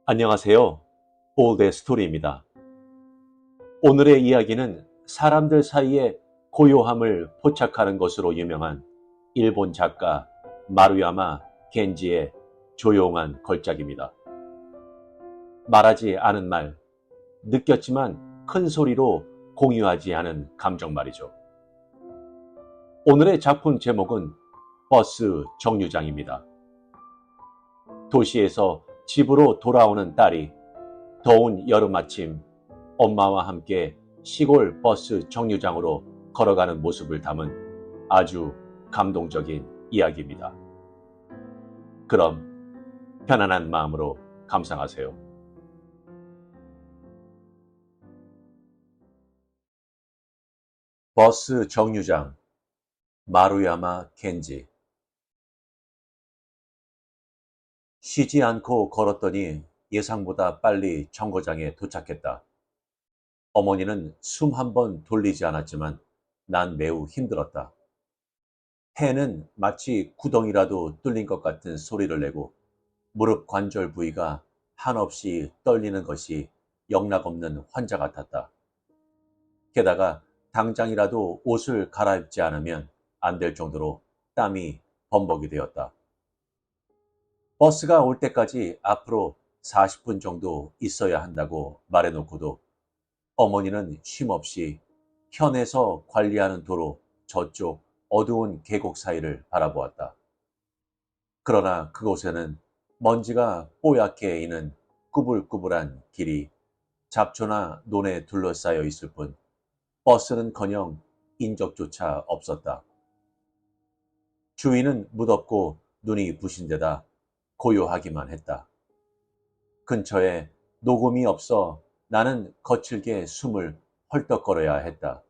안녕하세요. 올드 스토리입니다. 오늘의 이야기는 사람들 사이에 고요함을 포착하는 것으로 유명한 일본 작가 마루야마 겐지의 조용한 걸작입니다. 말하지 않은 말, 느꼈지만 큰 소리로 공유하지 않은 감정 말이죠. 오늘의 작품 제목은 버스 정류장입니다. 도시에서 집으로 돌아오는 딸이 더운 여름 아침 엄마와 함께 시골 버스 정류장으로 걸어가는 모습을 담은 아주 감동적인 이야기입니다. 그럼 편안한 마음으로 감상하세요. 버스 정류장 마루야마 켄지. 쉬지 않고 걸었더니 예상보다 빨리 정거장에 도착했다. 어머니는 숨 한 번 돌리지 않았지만 난 매우 힘들었다. 폐는 마치 구덩이라도 뚫린 것 같은 소리를 내고 무릎 관절 부위가 한없이 떨리는 것이 영락없는 환자 같았다. 게다가 당장이라도 옷을 갈아입지 않으면 안 될 정도로 땀이 범벅이 되었다. 버스가 올 때까지 앞으로 40분 정도 있어야 한다고 말해놓고도 어머니는 쉼없이 현에서 관리하는 도로 저쪽 어두운 계곡 사이를 바라보았다. 그러나 그곳에는 먼지가 뽀얗게 이는 꾸불꾸불한 길이 잡초나 논에 둘러싸여 있을 뿐 버스는커녕 인적조차 없었다. 주위는 무덥고 눈이 부신 데다 고요하기만 했다. 근처에 녹음이 없어 나는 거칠게 숨을 헐떡거려야 했다.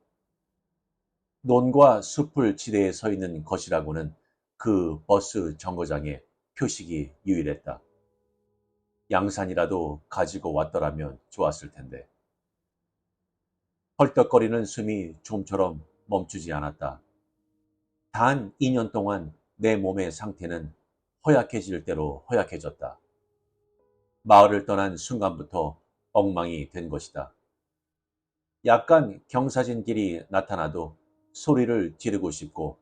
논과 숲을 지대에 서 있는 것이라고는 그 버스 정거장에 표식이 유일했다. 양산이라도 가지고 왔더라면 좋았을 텐데. 헐떡거리는 숨이 좀처럼 멈추지 않았다. 단 2년 동안 내 몸의 상태는 허약해질 대로 허약해졌다. 마을을 떠난 순간부터 엉망이 된 것이다. 약간 경사진 길이 나타나도 소리를 지르고 싶고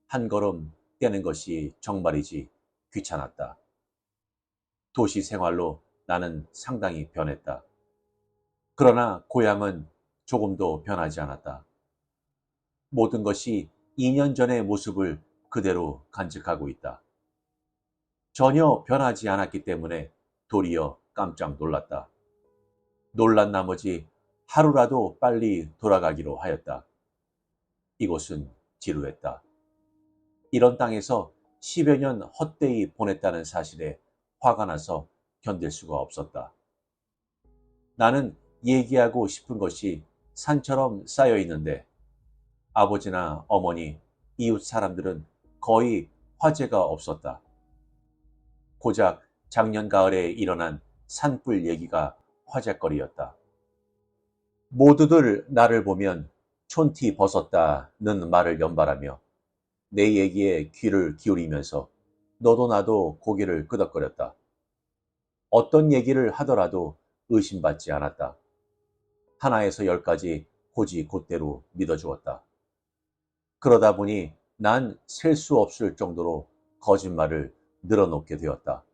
한 걸음 떼는 것이 정말이지 귀찮았다. 도시 생활로 나는 상당히 변했다. 그러나 고향은 조금도 변하지 않았다. 모든 것이 2년 전의 모습을 그대로 간직하고 있다. 전혀 변하지 않았기 때문에 도리어 깜짝 놀랐다. 놀란 나머지 하루라도 빨리 돌아가기로 하였다. 이곳은 지루했다. 이런 땅에서 10여 년 헛되이 보냈다는 사실에 화가 나서 견딜 수가 없었다. 나는 얘기하고 싶은 것이 산처럼 쌓여 있는데 아버지나 어머니, 이웃 사람들은 거의 화제가 없었다. 고작 작년 가을에 일어난 산불 얘기가 화제거리였다. 모두들 나를 보면 촌티 벗었다는 말을 연발하며 내 얘기에 귀를 기울이면서 너도 나도 고개를 끄덕거렸다. 어떤 얘기를 하더라도 의심받지 않았다. 하나에서 열까지 곧이곧대로 믿어주었다. 그러다 보니 난 셀 수 없을 정도로 거짓말을 늘어놓게 되었다.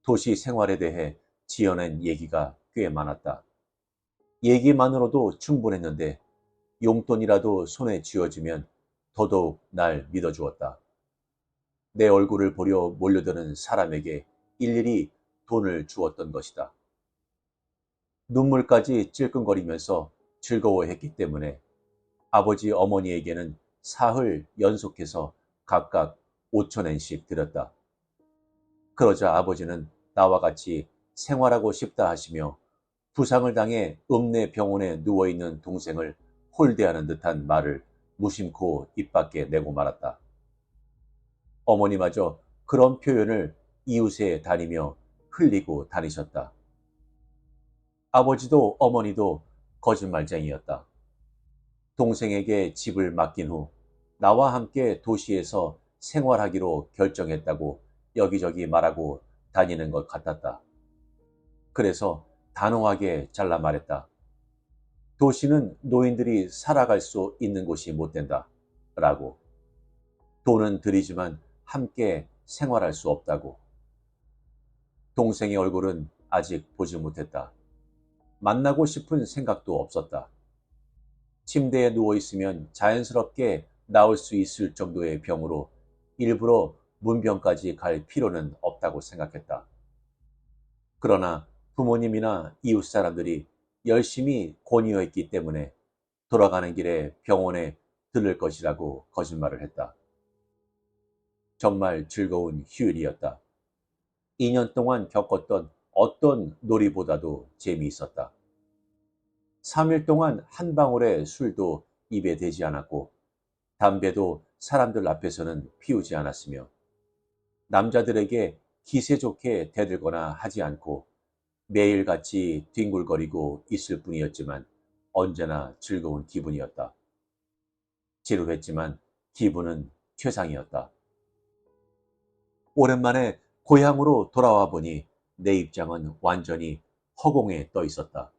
도시 생활에 대해 지어낸 얘기가 꽤 많았다. 얘기만으로도 충분했는데 용돈이라도 손에 쥐어지면 더더욱 날 믿어주었다. 내 얼굴을 보려 몰려드는 사람에게 일일이 돈을 주었던 것이다. 눈물까지 찔끔거리면서 즐거워했기 때문에 아버지 어머니에게는 사흘 연속해서 각각 5,000엔씩 드렸다. 그러자 아버지는 나와 같이 생활하고 싶다 하시며 부상을 당해 읍내 병원에 누워있는 동생을 홀대하는 듯한 말을 무심코 입 밖에 내고 말았다. 어머니마저 그런 표현을 이웃에 다니며 흘리고 다니셨다. 아버지도 어머니도 거짓말쟁이였다. 동생에게 집을 맡긴 후 나와 함께 도시에서 생활하기로 결정했다고 여기저기 말하고 다니는 것 같았다. 그래서 단호하게 잘라 말했다. 도시는 노인들이 살아갈 수 있는 곳이 못 된다. 라고. 돈은 들이지만 함께 생활할 수 없다고. 동생의 얼굴은 아직 보지 못했다. 만나고 싶은 생각도 없었다. 침대에 누워있으면 자연스럽게 나올 수 있을 정도의 병으로 일부러 문병까지 갈 필요는 없다고 생각했다. 그러나 부모님이나 이웃 사람들이 열심히 권유했기 때문에 돌아가는 길에 병원에 들를 것이라고 거짓말을 했다. 정말 즐거운 휴일이었다. 2년 동안 겪었던 어떤 놀이보다도 재미있었다. 3일 동안 한 방울의 술도 입에 대지 않았고 담배도 사람들 앞에서는 피우지 않았으며 남자들에게 기세 좋게 대들거나 하지 않고 매일같이 뒹굴거리고 있을 뿐이었지만 언제나 즐거운 기분이었다. 지루했지만 기분은 최상이었다. 오랜만에 고향으로 돌아와 보니 내 입장은 완전히 허공에 떠 있었다.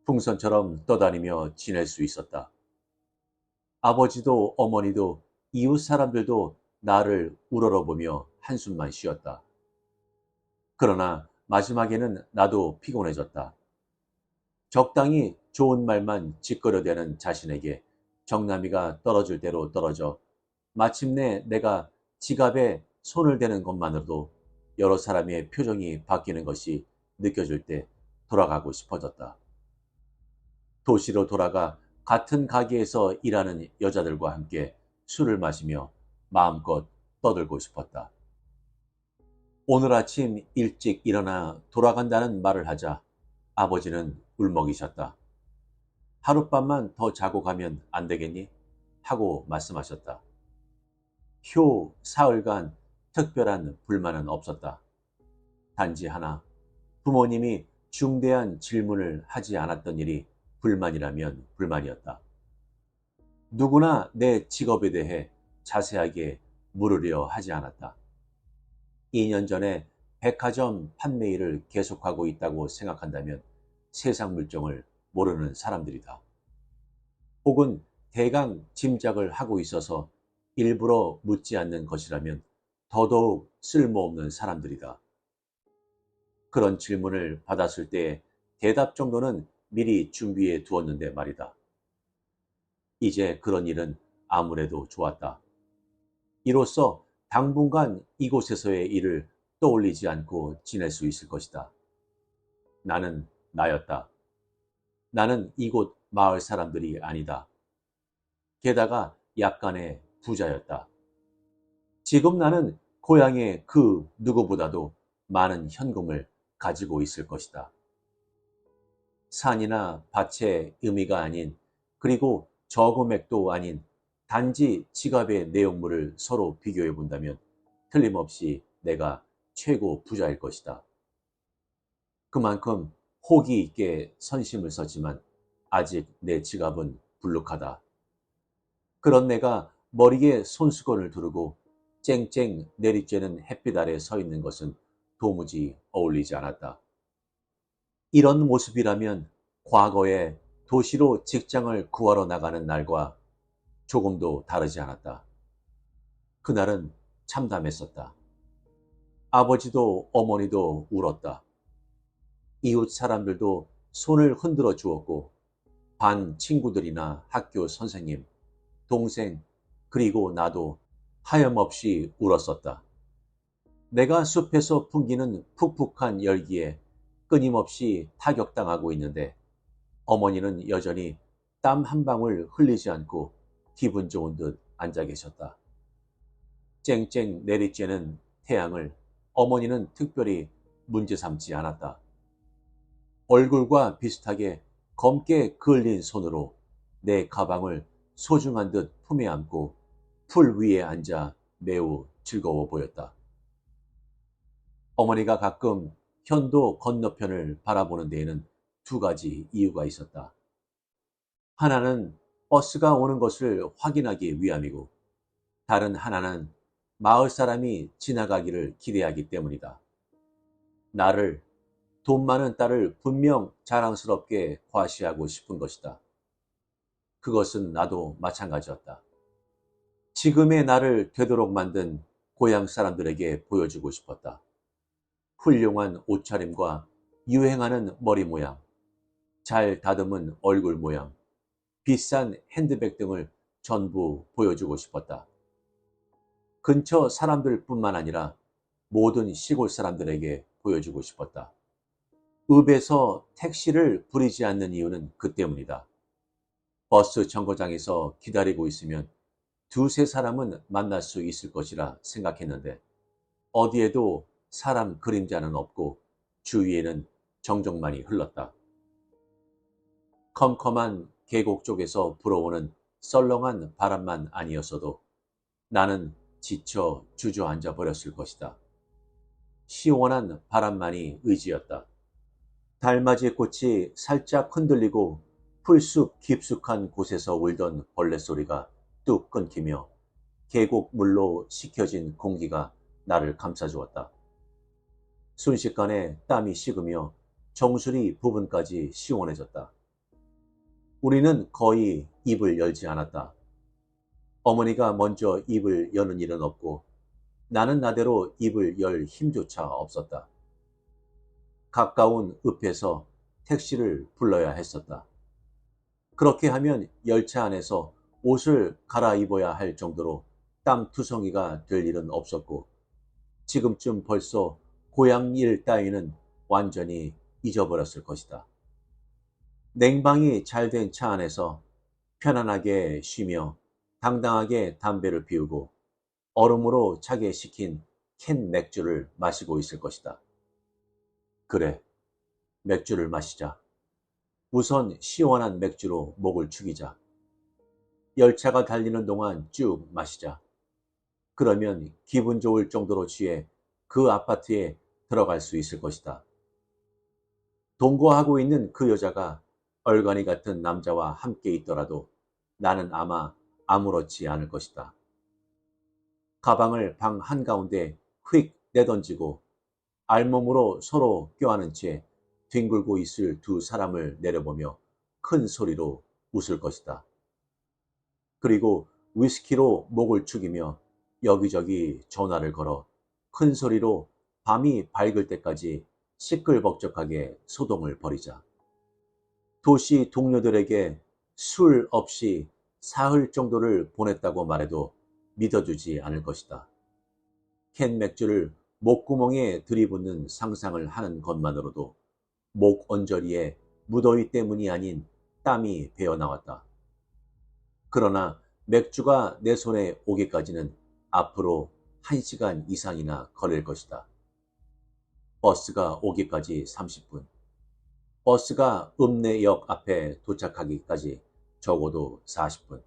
풍선처럼 떠다니며 지낼 수 있었다. 아버지도 어머니도 이웃 사람들도 나를 우러러보며 한숨만 쉬었다. 그러나 마지막에는 나도 피곤해졌다. 적당히 좋은 말만 짓거려대는 자신에게 정나미가 떨어질 대로 떨어져 마침내 내가 지갑에 손을 대는 것만으로도 여러 사람의 표정이 바뀌는 것이 느껴질 때 돌아가고 싶어졌다. 도시로 돌아가 같은 가게에서 일하는 여자들과 함께 술을 마시며 마음껏 떠들고 싶었다. 오늘 아침 일찍 일어나 돌아간다는 말을 하자 아버지는 울먹이셨다. 하룻밤만 더 자고 가면 안 되겠니? 하고 말씀하셨다. 효 사흘간 특별한 불만은 없었다. 단지 하나, 부모님이 중대한 질문을 하지 않았던 일이 불만이라면 불만이었다. 누구나 내 직업에 대해 자세하게 물으려 하지 않았다. 2년 전에 백화점 판매 일을 계속하고 있다고 생각한다면 세상 물정을 모르는 사람들이다. 혹은 대강 짐작을 하고 있어서 일부러 묻지 않는 것이라면 더더욱 쓸모없는 사람들이다. 그런 질문을 받았을 때 대답 정도는 미리 준비해 두었는데 말이다. 이제 그런 일은 아무래도 좋았다. 이로써 당분간 이곳에서의 일을 떠올리지 않고 지낼 수 있을 것이다. 나는 나였다. 나는 이곳 마을 사람들이 아니다. 게다가 약간의 부자였다. 지금 나는 고향의 그 누구보다도 많은 현금을 가지고 있을 것이다. 산이나 밭의 의미가 아닌, 그리고 저금액도 아닌 단지 지갑의 내용물을 서로 비교해 본다면 틀림없이 내가 최고 부자일 것이다. 그만큼 호기 있게 선심을 썼지만 아직 내 지갑은 불룩하다. 그런 내가 머리에 손수건을 두르고 쨍쨍 내리쬐는 햇빛 아래 서 있는 것은 도무지 어울리지 않았다. 이런 모습이라면 과거에 도시로 직장을 구하러 나가는 날과 조금도 다르지 않았다. 그날은 참담했었다. 아버지도 어머니도 울었다. 이웃 사람들도 손을 흔들어 주었고 반 친구들이나 학교 선생님, 동생, 그리고 나도 하염없이 울었었다. 내가 숲에서 풍기는 푹푹한 열기에 끊임없이 타격당하고 있는데 어머니는 여전히 땀 한 방울 흘리지 않고 기분 좋은 듯 앉아 계셨다. 쨍쨍 내리쬐는 태양을 어머니는 특별히 문제 삼지 않았다. 얼굴과 비슷하게 검게 그을린 손으로 내 가방을 소중한 듯 품에 안고 풀 위에 앉아 매우 즐거워 보였다. 어머니가 가끔 현도 건너편을 바라보는 데에는 두 가지 이유가 있었다. 하나는 버스가 오는 것을 확인하기 위함이고 다른 하나는 마을 사람이 지나가기를 기대하기 때문이다. 나를 돈 많은 딸을 분명 자랑스럽게 과시하고 싶은 것이다. 그것은 나도 마찬가지였다. 지금의 나를 되도록 만든 고향 사람들에게 보여주고 싶었다. 훌륭한 옷차림과 유행하는 머리 모양, 잘 다듬은 얼굴 모양, 비싼 핸드백 등을 전부 보여주고 싶었다. 근처 사람들뿐만 아니라 모든 시골 사람들에게 보여주고 싶었다. 읍에서 택시를 부리지 않는 이유는 그 때문이다. 버스 정거장에서 기다리고 있으면 두세 사람은 만날 수 있을 것이라 생각했는데 어디에도 사람 그림자는 없고 주위에는 정적만이 흘렀다. 컴컴한 계곡 쪽에서 불어오는 썰렁한 바람만 아니었어도 나는 지쳐 주저앉아 버렸을 것이다. 시원한 바람만이 의지였다. 달맞이 꽃이 살짝 흔들리고 풀숲 깊숙한 곳에서 울던 벌레 소리가 뚝 끊기며 계곡 물로 식혀진 공기가 나를 감싸주었다. 순식간에 땀이 식으며 정수리 부분까지 시원해졌다. 우리는 거의 입을 열지 않았다. 어머니가 먼저 입을 여는 일은 없고 나는 나대로 입을 열 힘조차 없었다. 가까운 읍에서 택시를 불러야 했었다. 그렇게 하면 열차 안에서 옷을 갈아입어야 할 정도로 땀투성이가 될 일은 없었고 지금쯤 벌써 고향 일 따위는 완전히 잊어버렸을 것이다. 냉방이 잘 된 차 안에서 편안하게 쉬며 당당하게 담배를 피우고 얼음으로 차게 식힌 캔 맥주를 마시고 있을 것이다. 그래, 맥주를 마시자. 우선 시원한 맥주로 목을 축이자. 열차가 달리는 동안 쭉 마시자. 그러면 기분 좋을 정도로 취해 그 아파트에 들어갈 수 있을 것이다. 동거하고 있는 그 여자가 얼간이 같은 남자와 함께 있더라도 나는 아마 아무렇지 않을 것이다. 가방을 방 한가운데 휙 내던지고 알몸으로 서로 껴안은 채 뒹굴고 있을 두 사람을 내려보며 큰 소리로 웃을 것이다. 그리고 위스키로 목을 축이며 여기저기 전화를 걸어 큰 소리로 밤이 밝을 때까지 시끌벅적하게 소동을 벌이자. 도시 동료들에게 술 없이 사흘 정도를 보냈다고 말해도 믿어주지 않을 것이다. 캔 맥주를 목구멍에 들이붓는 상상을 하는 것만으로도 목 언저리에 무더위 때문이 아닌 땀이 배어나왔다. 그러나 맥주가 내 손에 오기까지는 앞으로 1시간 이상이나 걸릴 것이다. 버스가 오기까지 30분. 버스가 읍내역 앞에 도착하기까지 적어도 40분.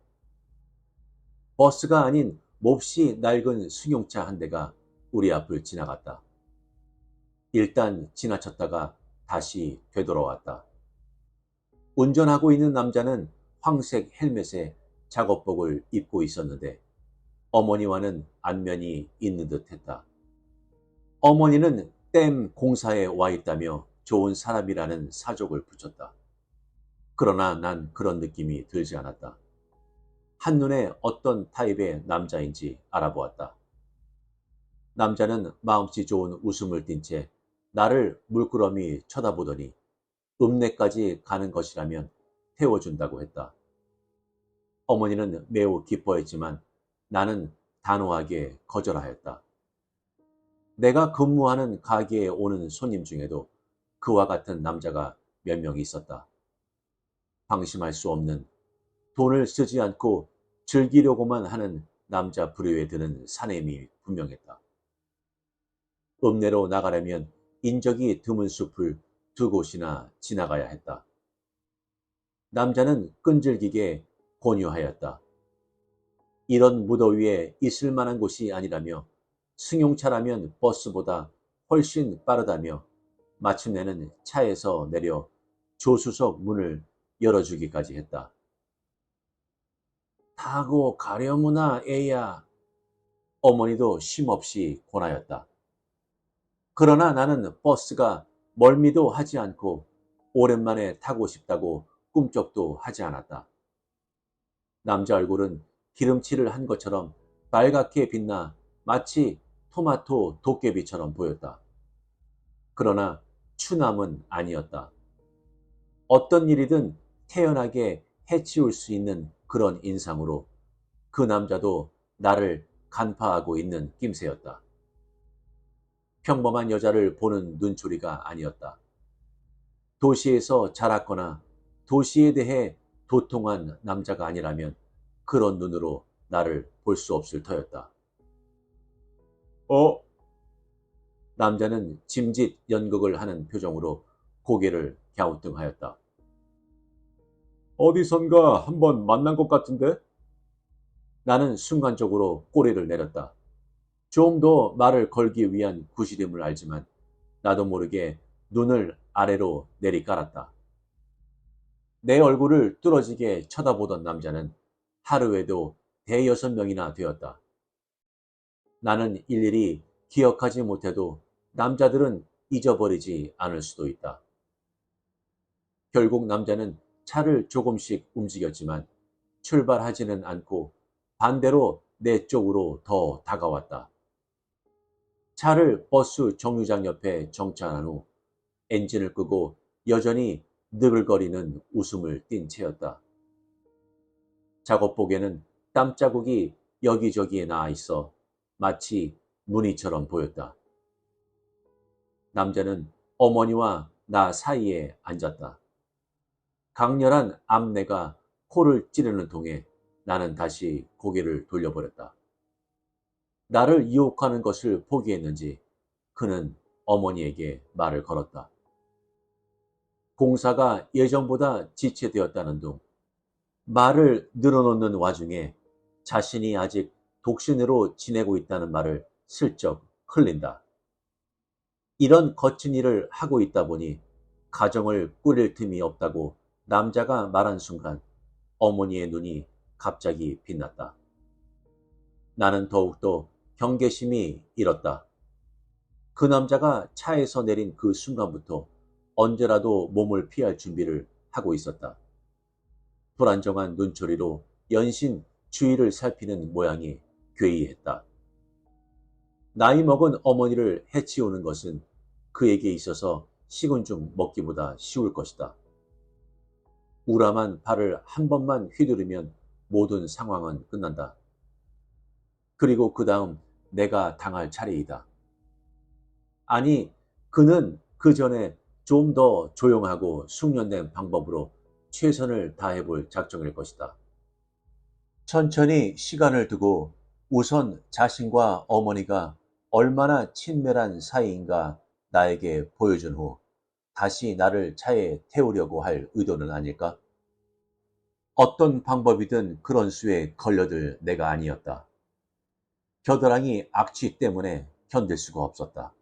버스가 아닌 몹시 낡은 승용차 한 대가 우리 앞을 지나갔다. 일단 지나쳤다가 다시 되돌아왔다. 운전하고 있는 남자는 황색 헬멧에 작업복을 입고 있었는데 어머니와는 안면이 있는 듯 했다. 어머니는 댐 공사에 와 있다며 좋은 사람이라는 사족을 붙였다. 그러나 난 그런 느낌이 들지 않았다. 한눈에 어떤 타입의 남자인지 알아보았다. 남자는 마음씨 좋은 웃음을 띤 채 나를 물끄러미 쳐다보더니 읍내까지 가는 것이라면 태워준다고 했다. 어머니는 매우 기뻐했지만 나는 단호하게 거절하였다. 내가 근무하는 가게에 오는 손님 중에도 그와 같은 남자가 몇 명 있었다. 방심할 수 없는, 돈을 쓰지 않고 즐기려고만 하는 남자 부류에 드는 사내미 분명했다. 읍내로 나가려면 인적이 드문 숲을 두 곳이나 지나가야 했다. 남자는 끈질기게 권유하였다. 이런 무더위에 있을 만한 곳이 아니라며 승용차라면 버스보다 훨씬 빠르다며 마침내는 차에서 내려 조수석 문을 열어주기까지 했다. 타고 가려무나 애야. 어머니도 쉼없이 권하였다. 그러나 나는 버스가 멀미도 하지 않고 오랜만에 타고 싶다고 꿈쩍도 하지 않았다. 남자 얼굴은 기름칠을 한 것처럼 빨갛게 빛나 마치 토마토 도깨비처럼 보였다. 그러나 추남은 아니었다. 어떤 일이든 태연하게 해치울 수 있는 그런 인상으로 그 남자도 나를 간파하고 있는 낌새였다. 평범한 여자를 보는 눈초리가 아니었다. 도시에서 자랐거나 도시에 대해 도통한 남자가 아니라면 그런 눈으로 나를 볼 수 없을 터였다. 어? 남자는 짐짓 연극을 하는 표정으로 고개를 갸우뚱하였다. 어디선가 한번 만난 것 같은데? 나는 순간적으로 꼬리를 내렸다. 좀 더 말을 걸기 위한 구실임을 알지만 나도 모르게 눈을 아래로 내리깔았다. 내 얼굴을 뚫어지게 쳐다보던 남자는 하루에도 대여섯 명이나 되었다. 나는 일일이 기억하지 못해도 남자들은 잊어버리지 않을 수도 있다. 결국 남자는 차를 조금씩 움직였지만 출발하지는 않고 반대로 내 쪽으로 더 다가왔다. 차를 버스 정류장 옆에 정차한 후 엔진을 끄고 여전히 느글거리는 웃음을 띤 채였다. 작업복에는 땀자국이 여기저기에 나와 있어 마치 무늬처럼 보였다. 남자는 어머니와 나 사이에 앉았다. 강렬한 암내가 코를 찌르는 동에 나는 다시 고개를 돌려버렸다. 나를 유혹하는 것을 포기했는지 그는 어머니에게 말을 걸었다. 공사가 예전보다 지체되었다는 둥, 말을 늘어놓는 와중에 자신이 아직 독신으로 지내고 있다는 말을 슬쩍 흘린다. 이런 거친 일을 하고 있다 보니 가정을 꾸릴 틈이 없다고 남자가 말한 순간 어머니의 눈이 갑자기 빛났다. 나는 더욱더 경계심이 일었다. 그 남자가 차에서 내린 그 순간부터 언제라도 몸을 피할 준비를 하고 있었다. 불안정한 눈초리로 연신 주위를 살피는 모양이 괴이했다. 나이 먹은 어머니를 해치우는 것은 그에게 있어서 식은 죽 먹기보다 쉬울 것이다. 우람한 발을 한 번만 휘두르면 모든 상황은 끝난다. 그리고 그 다음 내가 당할 차례이다. 아니, 그는 그 전에 좀 더 조용하고 숙련된 방법으로 최선을 다해볼 작정일 것이다. 천천히 시간을 두고 우선 자신과 어머니가 얼마나 친밀한 사이인가 나에게 보여준 후 다시 나를 차에 태우려고 할 의도는 아닐까? 어떤 방법이든 그런 수에 걸려들 내가 아니었다. 겨드랑이 악취 때문에 견딜 수가 없었다.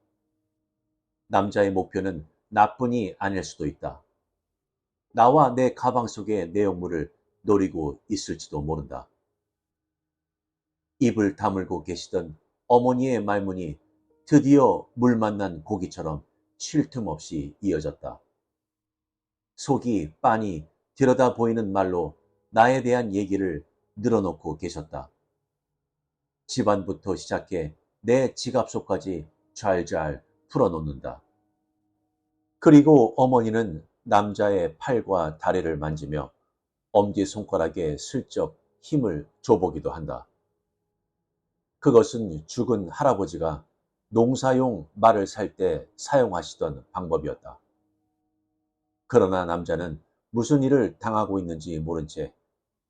남자의 목표는 나뿐이 아닐 수도 있다. 나와 내 가방 속의 내용물을 노리고 있을지도 모른다. 입을 다물고 계시던 어머니의 말문이 드디어 물 만난 고기처럼 쉴 틈 없이 이어졌다. 속이 빤히 들여다 보이는 말로 나에 대한 얘기를 늘어놓고 계셨다. 집안부터 시작해 내 지갑 속까지 잘잘 풀어놓는다. 그리고 어머니는 남자의 팔과 다리를 만지며 엄지손가락에 슬쩍 힘을 줘보기도 한다. 그것은 죽은 할아버지가 농사용 말을 살 때 사용하시던 방법이었다. 그러나 남자는 무슨 일을 당하고 있는지 모른 채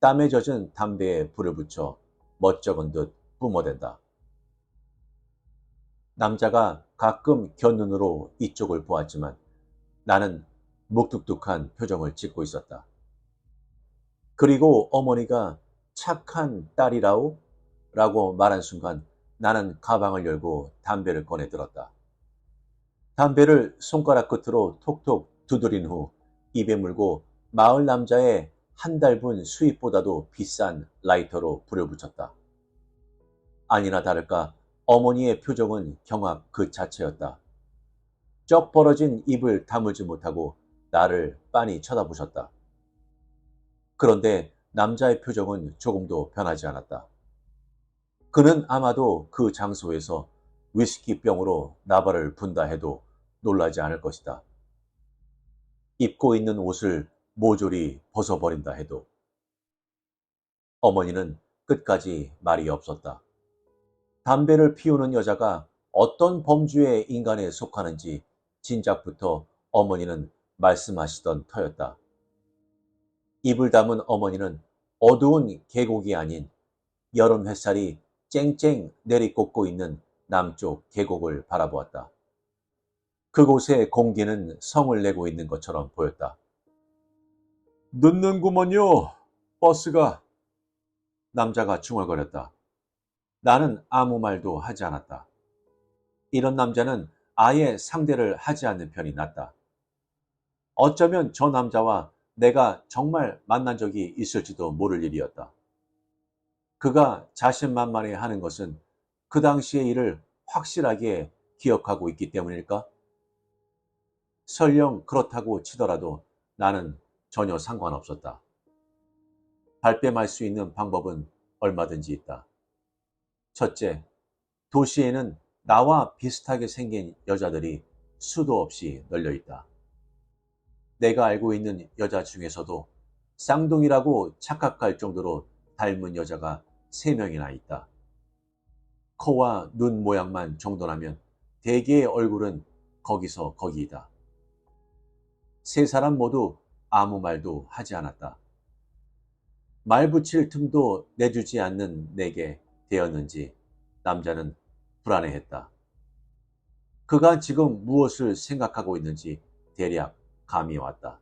땀에 젖은 담배에 불을 붙여 멋쩍은 듯 뿜어댄다. 남자가 가끔 곁눈으로 이쪽을 보았지만 나는 묵뚝뚝한 표정을 짓고 있었다. 그리고 어머니가 착한 딸이라오? 라고 말한 순간 나는 가방을 열고 담배를 꺼내 들었다. 담배를 손가락 끝으로 톡톡 두드린 후 입에 물고 마을 남자의 한 달분 수입보다도 비싼 라이터로 불을 붙였다. 아니나 다를까 어머니의 표정은 경악 그 자체였다. 쩍 벌어진 입을 다물지 못하고 나를 빤히 쳐다보셨다. 그런데 남자의 표정은 조금도 변하지 않았다. 그는 아마도 그 장소에서 위스키 병으로 나발을 분다 해도 놀라지 않을 것이다. 입고 있는 옷을 모조리 벗어버린다 해도. 어머니는 끝까지 말이 없었다. 담배를 피우는 여자가 어떤 범주의 인간에 속하는지 진작부터 어머니는 말씀하시던 터였다. 입을 다문 어머니는 어두운 계곡이 아닌 여름 햇살이 쨍쨍 내리꽂고 있는 남쪽 계곡을 바라보았다. 그곳의 공기는 성을 내고 있는 것처럼 보였다. 늦는구먼요, 버스가. 남자가 중얼거렸다. 나는 아무 말도 하지 않았다. 이런 남자는 아예 상대를 하지 않는 편이 낫다. 어쩌면 저 남자와 내가 정말 만난 적이 있을지도 모를 일이었다. 그가 자신만만해 하는 것은 그 당시의 일을 확실하게 기억하고 있기 때문일까? 설령 그렇다고 치더라도 나는 전혀 상관없었다. 발뺌할 수 있는 방법은 얼마든지 있다. 첫째, 도시에는 나와 비슷하게 생긴 여자들이 수도 없이 널려 있다. 내가 알고 있는 여자 중에서도 쌍둥이라고 착각할 정도로 닮은 여자가 3명이나 있다. 코와 눈 모양만 정돈하면 대개의 얼굴은 거기서 거기이다. 3사람 모두 아무 말도 하지 않았다. 말 붙일 틈도 내주지 않는 내게 되었는지 남자는 불안해했다. 그가 지금 무엇을 생각하고 있는지 대략 감이 왔다.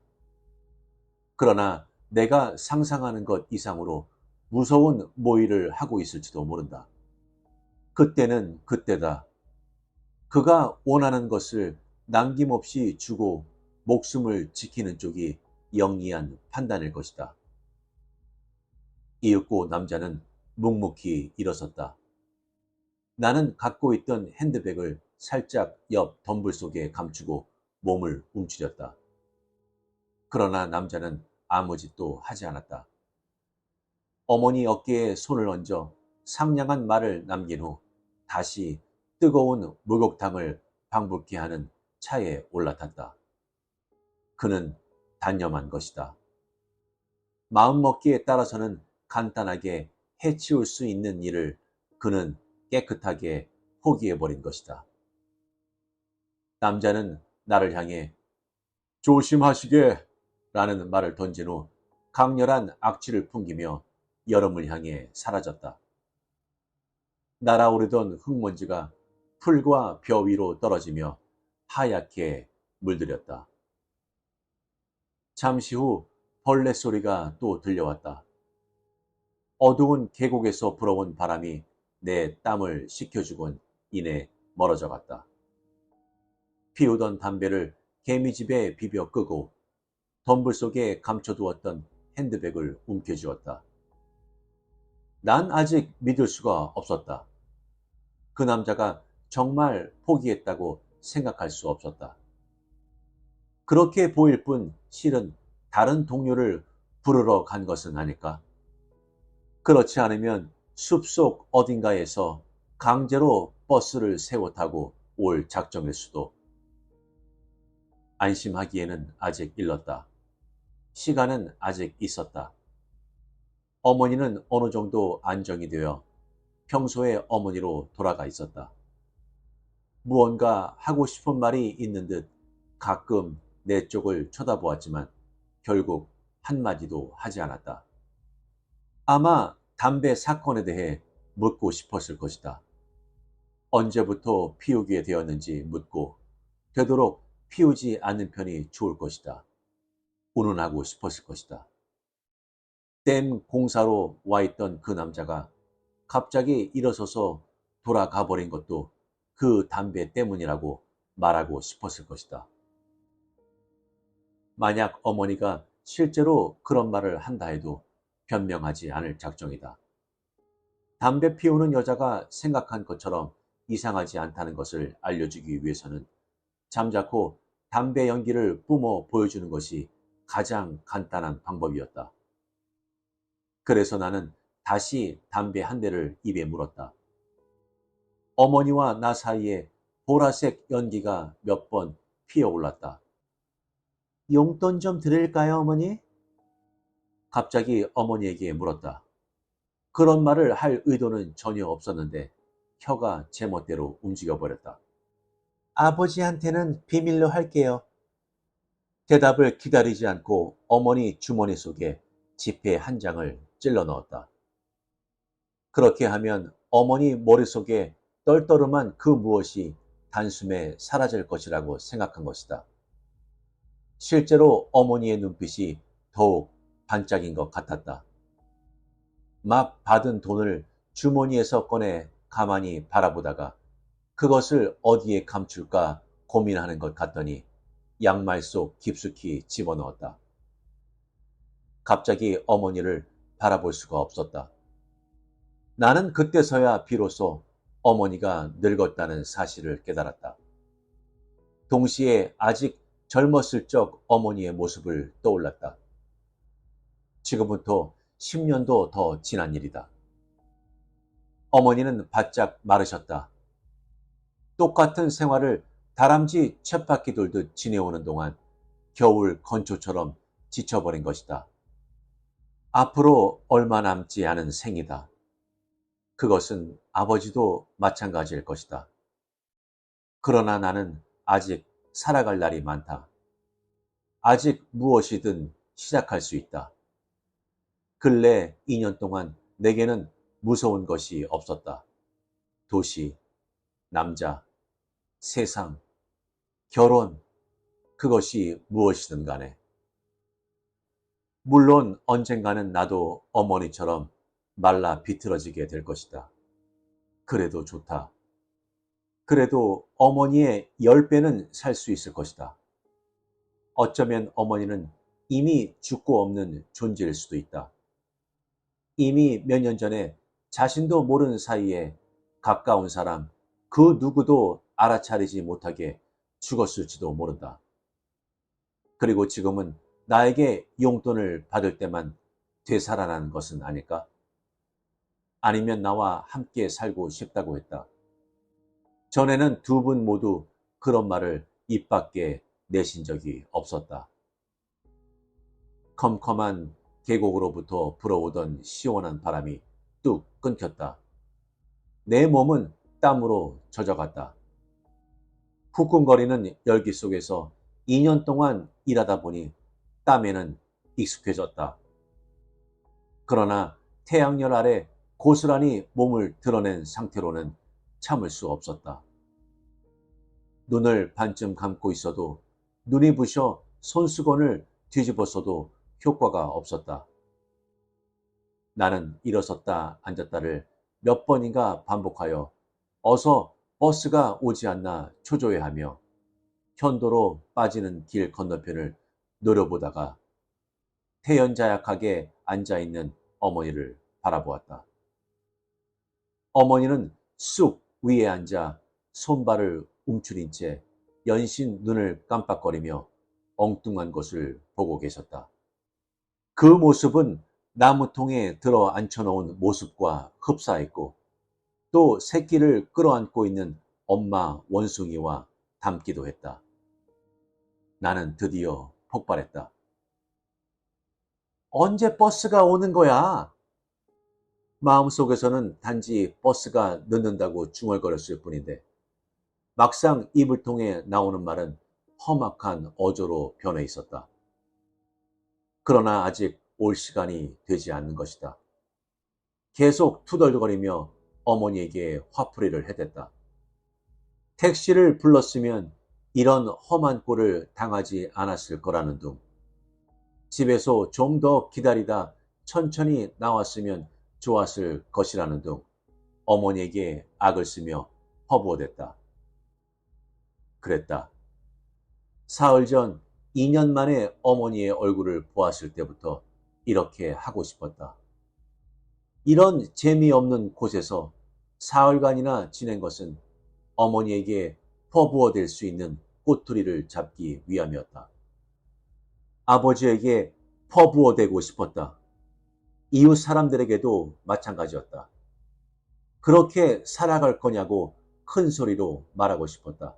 그러나 내가 상상하는 것 이상으로 무서운 모의를 하고 있을지도 모른다. 그때는 그때다. 그가 원하는 것을 남김없이 주고 목숨을 지키는 쪽이 영리한 판단일 것이다. 이윽고 남자는 묵묵히 일어섰다. 나는 갖고 있던 핸드백을 살짝 옆 덤불 속에 감추고 몸을 움츠렸다. 그러나 남자는 아무 짓도 하지 않았다. 어머니 어깨에 손을 얹어 상냥한 말을 남긴 후 다시 뜨거운 목욕탕을 방불케 하는 차에 올라탔다. 그는 단념한 것이다. 마음먹기에 따라서는 간단하게 해치울 수 있는 일을 그는 깨끗하게 포기해버린 것이다. 남자는 나를 향해 조심하시게 라는 말을 던진 후 강렬한 악취를 풍기며 여름을 향해 사라졌다. 날아오르던 흙먼지가 풀과 벼 위로 떨어지며 하얗게 물들였다. 잠시 후 벌레 소리가 또 들려왔다. 어두운 계곡에서 불어온 바람이 내 땀을 식혀주곤 이내 멀어져 갔다. 피우던 담배를 개미집에 비벼 끄고 덤불 속에 감춰두었던 핸드백을 움켜쥐었다. 난 아직 믿을 수가 없었다. 그 남자가 정말 포기했다고 생각할 수 없었다. 그렇게 보일 뿐 실은 다른 동료를 부르러 간 것은 아닐까? 그렇지 않으면 숲속 어딘가에서 강제로 버스를 세워 타고 올 작정일 수도. 안심하기에는 아직 일렀다. 시간은 아직 있었다. 어머니는 어느 정도 안정이 되어 평소의 어머니로 돌아가 있었다. 무언가 하고 싶은 말이 있는 듯 가끔 내 쪽을 쳐다보았지만 결국 한마디도 하지 않았다. 아마 담배 사건에 대해 묻고 싶었을 것이다. 언제부터 피우게 되었는지 묻고 되도록 피우지 않는 편이 좋을 것이다. 운운하고 싶었을 것이다. 댐 공사로 와 있던 그 남자가 갑자기 일어서서 돌아가 버린 것도 그 담배 때문이라고 말하고 싶었을 것이다. 만약 어머니가 실제로 그런 말을 한다 해도 변명하지 않을 작정이다. 담배 피우는 여자가 생각한 것처럼 이상하지 않다는 것을 알려주기 위해서는 잠자코 담배 연기를 뿜어 보여주는 것이 가장 간단한 방법이었다. 그래서 나는 다시 담배 한 대를 입에 물었다. 어머니와 나 사이에 보라색 연기가 몇 번 피어올랐다. 용돈 좀 드릴까요, 어머니? 갑자기 어머니에게 물었다. 그런 말을 할 의도는 전혀 없었는데 혀가 제멋대로 움직여버렸다. 아버지한테는 비밀로 할게요. 대답을 기다리지 않고 어머니 주머니 속에 지폐 한 장을 찔러 넣었다. 그렇게 하면 어머니 머릿속에 떨떠름한 그 무엇이 단숨에 사라질 것이라고 생각한 것이다. 실제로 어머니의 눈빛이 더욱 반짝인 것 같았다. 막 받은 돈을 주머니에서 꺼내 가만히 바라보다가 그것을 어디에 감출까 고민하는 것 같더니 양말 속 깊숙이 집어넣었다. 갑자기 어머니를 바라볼 수가 없었다. 나는 그때서야 비로소 어머니가 늙었다는 사실을 깨달았다. 동시에 아직 젊었을 적 어머니의 모습을 떠올랐다. 지금부터 10년도 더 지난 일이다. 어머니는 바짝 마르셨다. 똑같은 생활을 다람쥐 쳇바퀴 돌듯 지내오는 동안 겨울 건초처럼 지쳐버린 것이다. 앞으로 얼마 남지 않은 생이다. 그것은 아버지도 마찬가지일 것이다. 그러나 나는 아직 살아갈 날이 많다. 아직 무엇이든 시작할 수 있다. 근래 2년 동안 내게는 무서운 것이 없었다. 도시, 남자, 세상, 결혼, 그것이 무엇이든 간에. 물론 언젠가는 나도 어머니처럼 말라 비틀어지게 될 것이다. 그래도 좋다. 그래도 어머니의 10배는 살 수 있을 것이다. 어쩌면 어머니는 이미 죽고 없는 존재일 수도 있다. 이미 몇 년 전에 자신도 모르는 사이에 가까운 사람, 그 누구도 알아차리지 못하게 죽었을지도 모른다. 그리고 지금은 나에게 용돈을 받을 때만 되살아나는 것은 아닐까? 아니면 나와 함께 살고 싶다고 했다. 전에는 두 분 모두 그런 말을 입 밖에 내신 적이 없었다. 컴컴한 계곡으로부터 불어오던 시원한 바람이 뚝 끊겼다. 내 몸은 땀으로 젖어갔다. 후끈거리는 열기 속에서 2년 동안 일하다 보니 땀에는 익숙해졌다. 그러나 태양열 아래 고스란히 몸을 드러낸 상태로는 참을 수 없었다. 눈을 반쯤 감고 있어도 눈이 부셔 손수건을 뒤집었어도 효과가 없었다. 나는 일어섰다 앉았다를 몇 번인가 반복하여 어서 버스가 오지 않나 초조해하며 현도로 빠지는 길 건너편을 노려보다가 태연자약하게 앉아있는 어머니를 바라보았다. 어머니는 쑥 위에 앉아 손발을 움츠린 채 연신 눈을 깜빡거리며 엉뚱한 것을 보고 계셨다. 그 모습은 나무통에 들어 앉혀놓은 모습과 흡사했고 또 새끼를 끌어안고 있는 엄마 원숭이와 닮기도 했다. 나는 드디어 폭발했다. 언제 버스가 오는 거야? 마음속에서는 단지 버스가 늦는다고 중얼거렸을 뿐인데 막상 입을 통해 나오는 말은 험악한 어조로 변해 있었다. 그러나 아직 올 시간이 되지 않는 것이다. 계속 투덜거리며 어머니에게 화풀이를 해댔다. 택시를 불렀으면 이런 험한 꼴을 당하지 않았을 거라는 둥. 집에서 좀 더 기다리다 천천히 나왔으면 좋았을 것이라는 둥. 어머니에게 악을 쓰며 허부어댔다. 그랬다. 사흘 전 2년 만에 어머니의 얼굴을 보았을 때부터 이렇게 하고 싶었다. 이런 재미없는 곳에서 사흘간이나 지낸 것은 어머니에게 퍼부어댈 수 있는 꼬투리를 잡기 위함이었다. 아버지에게 퍼부어대고 싶었다. 이웃 사람들에게도 마찬가지였다. 그렇게 살아갈 거냐고 큰 소리로 말하고 싶었다.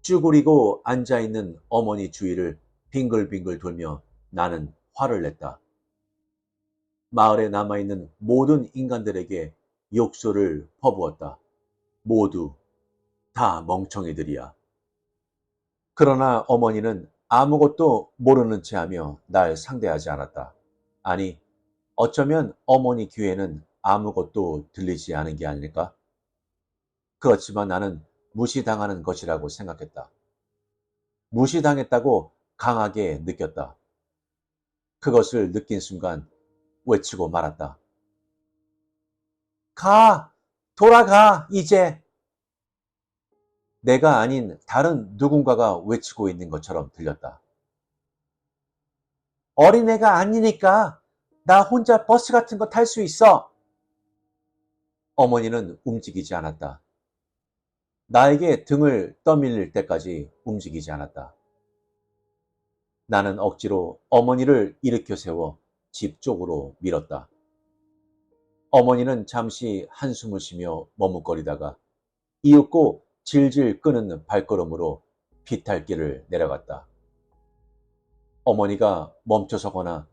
쭈그리고 앉아있는 어머니 주위를 빙글빙글 돌며 나는 화를 냈다. 마을에 남아있는 모든 인간들에게 욕설을 퍼부었다. 모두 다 멍청이들이야. 그러나 어머니는 아무것도 모르는 체하며 날 상대하지 않았다. 아니, 어쩌면 어머니 귀에는 아무것도 들리지 않은 게 아닐까? 그렇지만 나는 무시당하는 것이라고 생각했다. 무시당했다고 강하게 느꼈다. 그것을 느낀 순간 외치고 말았다. 가! 돌아가! 이제! 내가 아닌 다른 누군가가 외치고 있는 것처럼 들렸다. 어린애가 아니니까 나 혼자 버스 같은 거 탈 수 있어. 어머니는 움직이지 않았다. 나에게 등을 떠밀릴 때까지 움직이지 않았다. 나는 억지로 어머니를 일으켜 세워 집 쪽으로 밀었다. 어머니는 잠시 한숨을 쉬며 머뭇거리다가 이윽고 질질 끄는 발걸음으로 비탈길을 내려갔다. 어머니가 멈춰서거나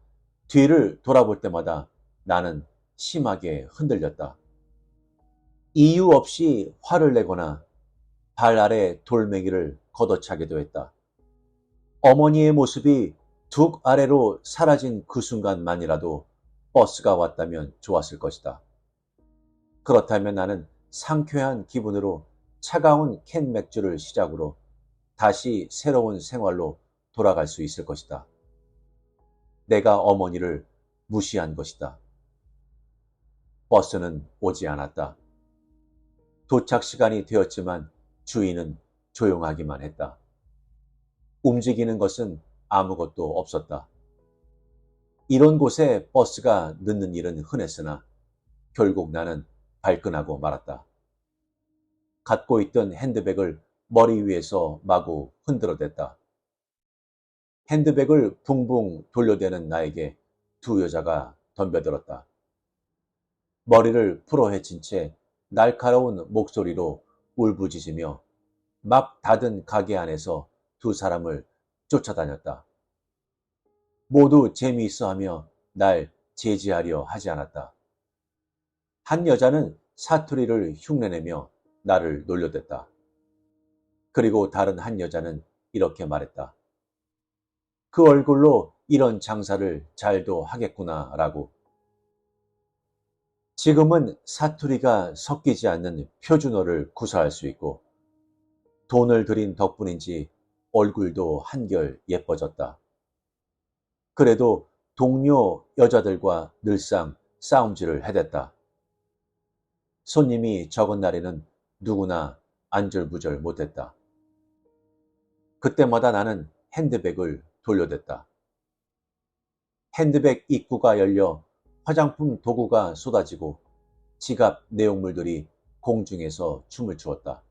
뒤를 돌아볼 때마다 나는 심하게 흔들렸다. 이유 없이 화를 내거나 발 아래 돌멩이를 걷어차기도 했다. 어머니의 모습이 둑 아래로 사라진 그 순간만이라도 버스가 왔다면 좋았을 것이다. 그렇다면 나는 상쾌한 기분으로 차가운 캔 맥주를 시작으로 다시 새로운 생활로 돌아갈 수 있을 것이다. 내가 어머니를 무시한 것이다. 버스는 오지 않았다. 도착 시간이 되었지만 주인은 조용하기만 했다. 움직이는 것은 아무것도 없었다. 이런 곳에 버스가 늦는 일은 흔했으나 결국 나는 발끈하고 말았다. 갖고 있던 핸드백을 머리 위에서 마구 흔들어댔다. 핸드백을 붕붕 돌려대는 나에게 두 여자가 덤벼들었다. 머리를 풀어헤친 채 날카로운 목소리로 울부짖으며 막 닫은 가게 안에서 두 사람을 쫓아다녔다. 모두 재미있어하며 날 제지하려 하지 않았다. 한 여자는 사투리를 흉내내며 나를 놀려댔다. 그리고 다른 한 여자는 이렇게 말했다. 그 얼굴로 이런 장사를 잘도 하겠구나라고. 지금은 사투리가 섞이지 않는 표준어를 구사할 수 있고 돈을 들인 덕분인지 얼굴도 한결 예뻐졌다. 그래도 동료 여자들과 늘상 싸움질을 해댔다. 손님이 적은 날에는 누구나 안절부절 못했다. 그때마다 나는 핸드백을 돌려댔다. 핸드백 입구가 열려 화장품 도구가 쏟아지고 지갑 내용물들이 공중에서 춤을 추었다.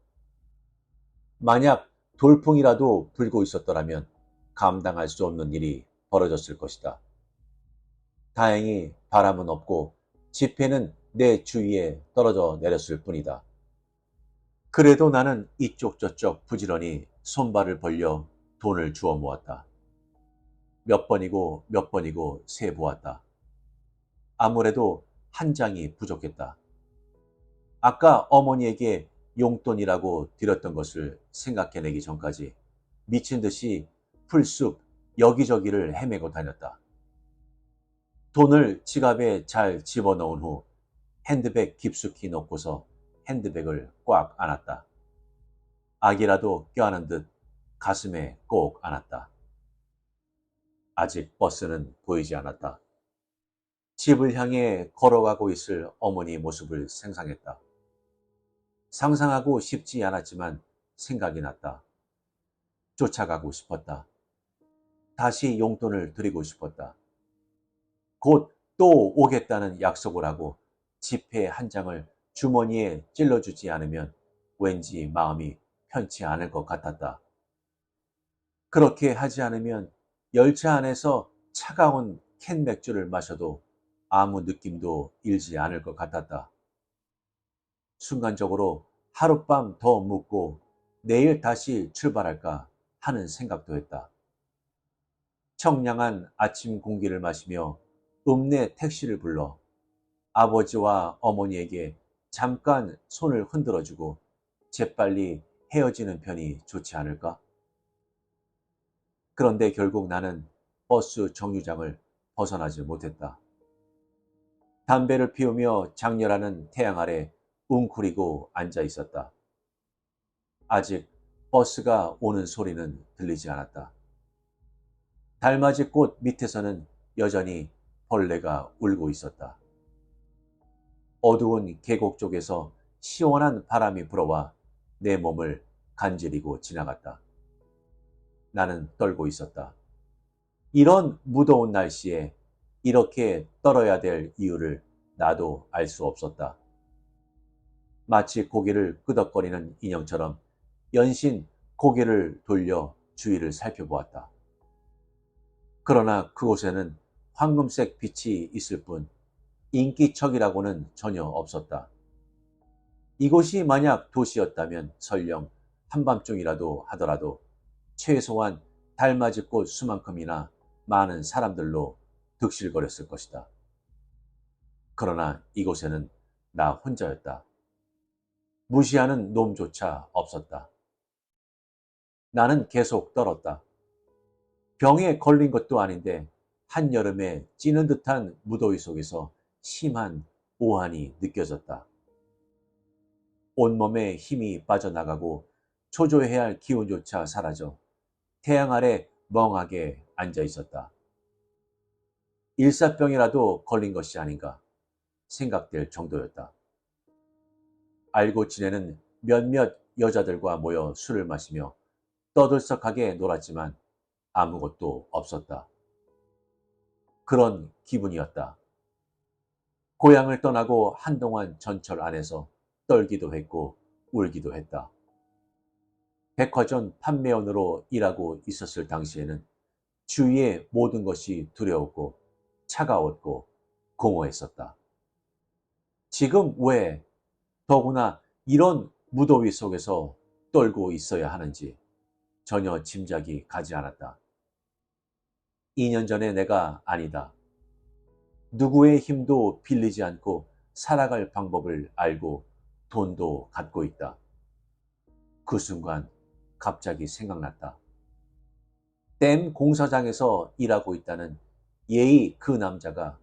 만약 돌풍이라도 불고 있었더라면 감당할 수 없는 일이 벌어졌을 것이다. 다행히 바람은 없고 지폐는 내 주위에 떨어져 내렸을 뿐이다. 그래도 나는 이쪽 저쪽 부지런히 손발을 벌려 돈을 주워 모았다. 몇 번이고 몇 번이고 세보았다. 아무래도 한 장이 부족했다. 아까 어머니에게 용돈이라고 드렸던 것을 생각해내기 전까지 미친 듯이 풀숲 여기저기를 헤매고 다녔다. 돈을 지갑에 잘 집어넣은 후 핸드백 깊숙이 넣고서 핸드백을 꽉 안았다. 아기라도 껴안은 듯 가슴에 꼭 안았다. 아직 버스는 보이지 않았다. 집을 향해 걸어가고 있을 어머니 모습을 상상했다. 상상하고 싶지 않았지만 생각이 났다. 쫓아가고 싶었다. 다시 용돈을 드리고 싶었다. 곧 또 오겠다는 약속을 하고 지폐 한 장을 주머니에 찔러주지 않으면 왠지 마음이 편치 않을 것 같았다. 그렇게 하지 않으면 열차 안에서 차가운 캔 맥주를 마셔도 아무 느낌도 일지 않을 것 같았다. 순간적으로 하룻밤 더 묵고 내일 다시 출발할까 하는 생각도 했다. 청량한 아침 공기를 마시며 읍내 택시를 불러 아버지와 어머니에게 잠깐 손을 흔들어주고 재빨리 헤어지는 편이 좋지 않을까? 그런데 결국 나는 버스 정류장을 벗어나지 못했다. 담배를 피우며 장렬하는 태양 아래 웅크리고 앉아 있었다. 아직 버스가 오는 소리는 들리지 않았다. 달맞이 꽃 밑에서는 여전히 벌레가 울고 있었다. 어두운 계곡 쪽에서 시원한 바람이 불어와 내 몸을 간지리고 지나갔다. 나는 떨고 있었다. 이런 무더운 날씨에 이렇게 떨어야 될 이유를 나도 알 수 없었다. 마치 고개를 끄덕거리는 인형처럼 연신 고개를 돌려 주위를 살펴보았다. 그러나 그곳에는 황금색 빛이 있을 뿐 인기척이라고는 전혀 없었다. 이곳이 만약 도시였다면 설령 한밤중이라도 하더라도 최소한 달맞이꽃 수만큼이나 많은 사람들로 득실거렸을 것이다. 그러나 이곳에는 나 혼자였다. 무시하는 놈조차 없었다. 나는 계속 떨었다. 병에 걸린 것도 아닌데 한여름에 찌는 듯한 무더위 속에서 심한 오한이 느껴졌다. 온몸에 힘이 빠져나가고 초조해야 할 기운조차 사라져 태양 아래 멍하게 앉아 있었다. 일사병이라도 걸린 것이 아닌가 생각될 정도였다. 알고 지내는 몇몇 여자들과 모여 술을 마시며 떠들썩하게 놀았지만 아무것도 없었다. 그런 기분이었다. 고향을 떠나고 한동안 전철 안에서 떨기도 했고 울기도 했다. 백화점 판매원으로 일하고 있었을 당시에는 주위의 모든 것이 두려웠고 차가웠고 공허했었다. 지금 왜 더구나 이런 무더위 속에서 떨고 있어야 하는지 전혀 짐작이 가지 않았다. 2년 전에 내가 아니다. 누구의 힘도 빌리지 않고 살아갈 방법을 알고 돈도 갖고 있다. 그 순간 갑자기 생각났다. 댐 공사장에서 일하고 있다는 예의 그 남자가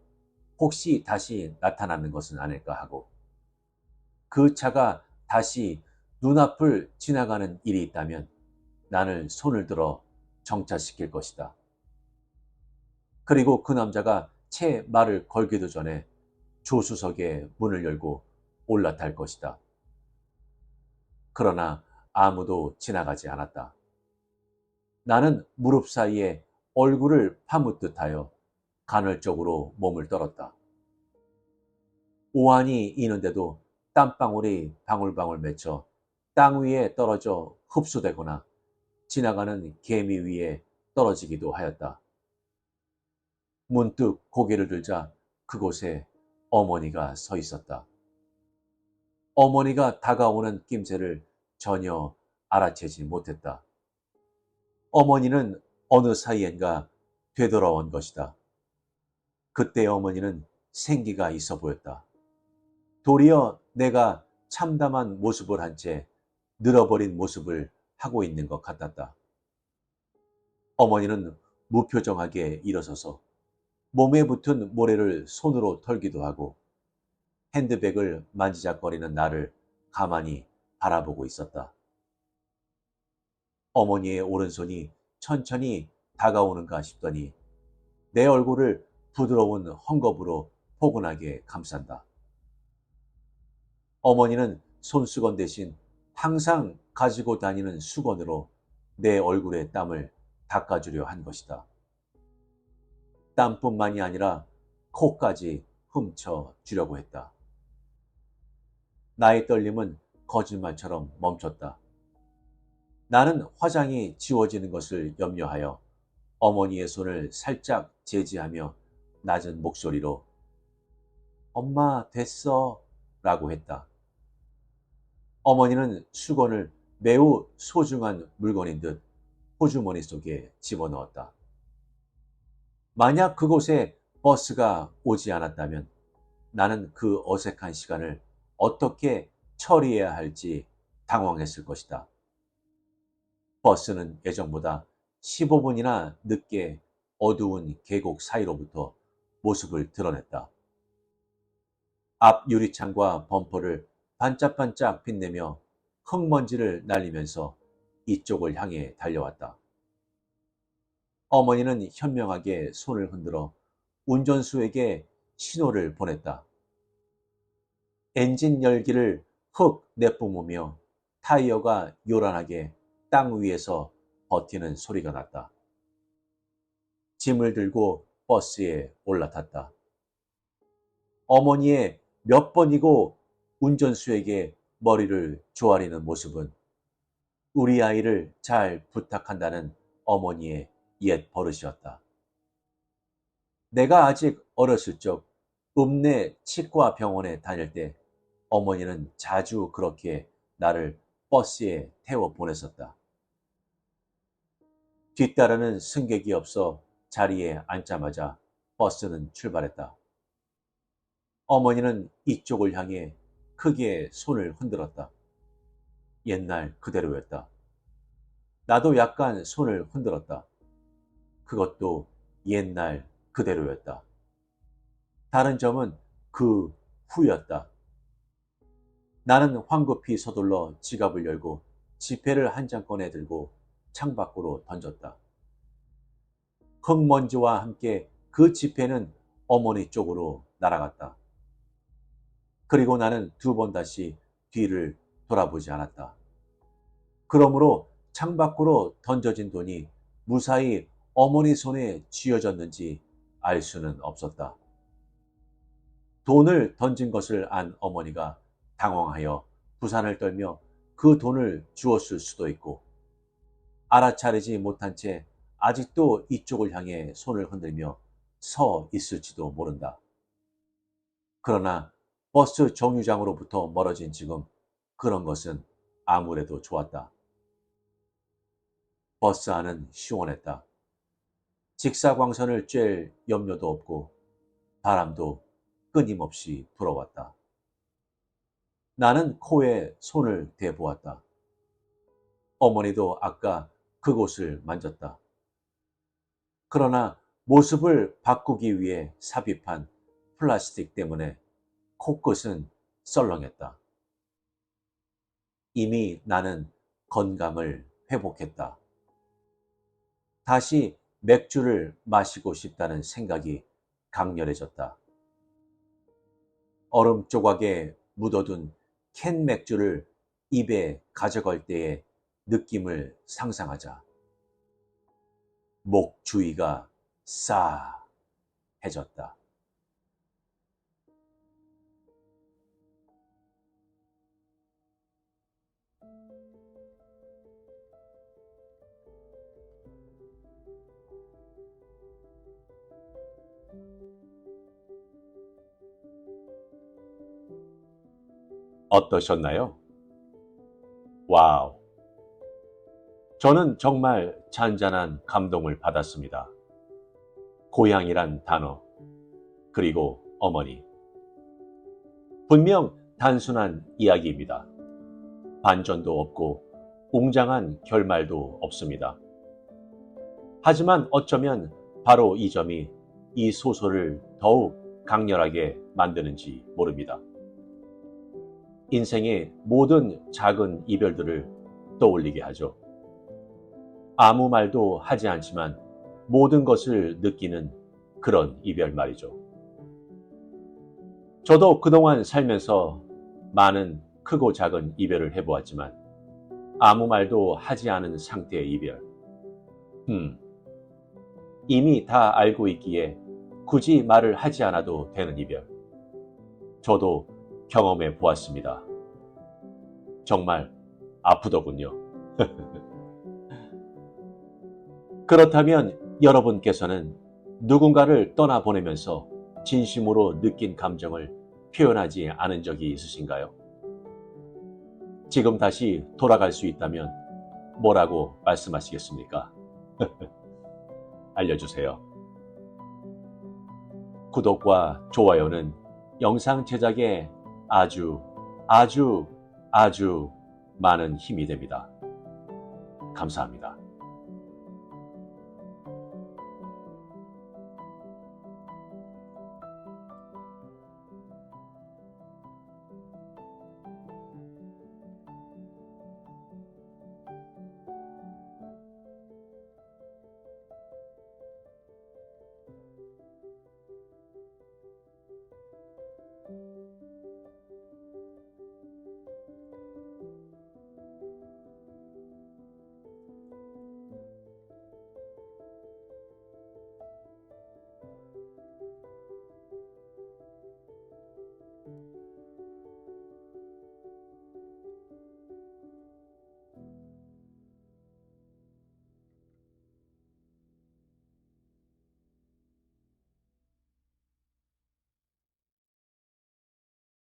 혹시 다시 나타나는 것은 아닐까 하고 그 차가 다시 눈앞을 지나가는 일이 있다면 나를 손을 들어 정차시킬 것이다. 그리고 그 남자가 채 말을 걸기도 전에 조수석에 문을 열고 올라탈 것이다. 그러나 아무도 지나가지 않았다. 나는 무릎 사이에 얼굴을 파묻듯 하여 간헐적으로 몸을 떨었다. 오한이 이는데도 땀방울이 방울방울 맺혀 땅 위에 떨어져 흡수되거나 지나가는 개미 위에 떨어지기도 하였다. 문득 고개를 들자 그곳에 어머니가 서 있었다. 어머니가 다가오는 낌새를 전혀 알아채지 못했다. 어머니는 어느 사이엔가 되돌아온 것이다. 그때 어머니는 생기가 있어 보였다. 도리어 내가 참담한 모습을 한 채 늘어버린 모습을 하고 있는 것 같았다. 어머니는 무표정하게 일어서서 몸에 붙은 모래를 손으로 털기도 하고 핸드백을 만지작거리는 나를 가만히 바라보고 있었다. 어머니의 오른손이 천천히 다가오는가 싶더니 내 얼굴을 부드러운 헝겊으로 포근하게 감싼다. 어머니는 손수건 대신 항상 가지고 다니는 수건으로 내 얼굴의 땀을 닦아주려 한 것이다. 땀뿐만이 아니라 코까지 훔쳐 주려고 했다. 나의 떨림은 거짓말처럼 멈췄다. 나는 화장이 지워지는 것을 염려하여 어머니의 손을 살짝 제지하며 낮은 목소리로 엄마 됐어 라고 했다. 어머니는 수건을 매우 소중한 물건인 듯 호주머니 속에 집어넣었다. 만약 그곳에 버스가 오지 않았다면 나는 그 어색한 시간을 어떻게 처리해야 할지 당황했을 것이다. 버스는 예정보다 15분이나 늦게 어두운 계곡 사이로부터 모습을 드러냈다. 앞 유리창과 범퍼를 반짝반짝 빛내며 흙먼지를 날리면서 이쪽을 향해 달려왔다. 어머니는 현명하게 손을 흔들어 운전수에게 신호를 보냈다. 엔진 열기를 흙 내뿜으며 타이어가 요란하게 땅 위에서 버티는 소리가 났다. 짐을 들고 버스에 올라탔다. 어머니의 몇 번이고 운전수에게 머리를 조아리는 모습은 우리 아이를 잘 부탁한다는 어머니의 옛 버릇이었다. 내가 아직 어렸을 적 읍내 치과 병원에 다닐 때 어머니는 자주 그렇게 나를 버스에 태워 보냈었다. 뒤따르는 승객이 없어 자리에 앉자마자 버스는 출발했다. 어머니는 이쪽을 향해 크게 손을 흔들었다. 옛날 그대로였다. 나도 약간 손을 흔들었다. 그것도 옛날 그대로였다. 다른 점은 그 후였다. 나는 황급히 서둘러 지갑을 열고 지폐를 한 장 꺼내 들고 창밖으로 던졌다. 흙먼지와 함께 그 지폐는 어머니 쪽으로 날아갔다. 그리고 나는 두 번 다시 뒤를 돌아보지 않았다. 그러므로 창밖으로 던져진 돈이 무사히 어머니 손에 쥐어졌는지 알 수는 없었다. 돈을 던진 것을 안 어머니가 당황하여 부산을 떨며 그 돈을 주었을 수도 있고 알아차리지 못한 채 아직도 이쪽을 향해 손을 흔들며 서 있을지도 모른다. 그러나 버스 정류장으로부터 멀어진 지금 그런 것은 아무래도 좋았다. 버스 안은 시원했다. 직사광선을 쬐 염려도 없고 바람도 끊임없이 불어왔다. 나는 코에 손을 대보았다. 어머니도 아까 그곳을 만졌다. 그러나 모습을 바꾸기 위해 삽입한 플라스틱 때문에 코끝은 썰렁했다. 이미 나는 건강을 회복했다. 다시 맥주를 마시고 싶다는 생각이 강렬해졌다. 얼음 조각에 묻어둔 캔 맥주를 입에 가져갈 때의 느낌을 상상하자 목 주위가 싸해졌다. 어떠셨나요? 와우. 저는 정말 잔잔한 감동을 받았습니다. 고향이란 단어, 그리고 어머니. 분명 단순한 이야기입니다. 반전도 없고 웅장한 결말도 없습니다. 하지만 어쩌면 바로 이 점이 이 소설을 더욱 강렬하게 만드는지 모릅니다. 인생의 모든 작은 이별들을 떠올리게 하죠. 아무 말도 하지 않지만 모든 것을 느끼는 그런 이별 말이죠. 저도 그동안 살면서 많은 크고 작은 이별을 해보았지만 아무 말도 하지 않은 상태의 이별. 이미 다 알고 있기에 굳이 말을 하지 않아도 되는 이별. 저도 경험해 보았습니다. 정말 아프더군요. 그렇다면 여러분께서는 누군가를 떠나보내면서 진심으로 느낀 감정을 표현하지 않은 적이 있으신가요? 지금 다시 돌아갈 수 있다면 뭐라고 말씀하시겠습니까? 알려주세요. 구독과 좋아요는 영상 제작에 아주 많은 힘이 됩니다. 감사합니다.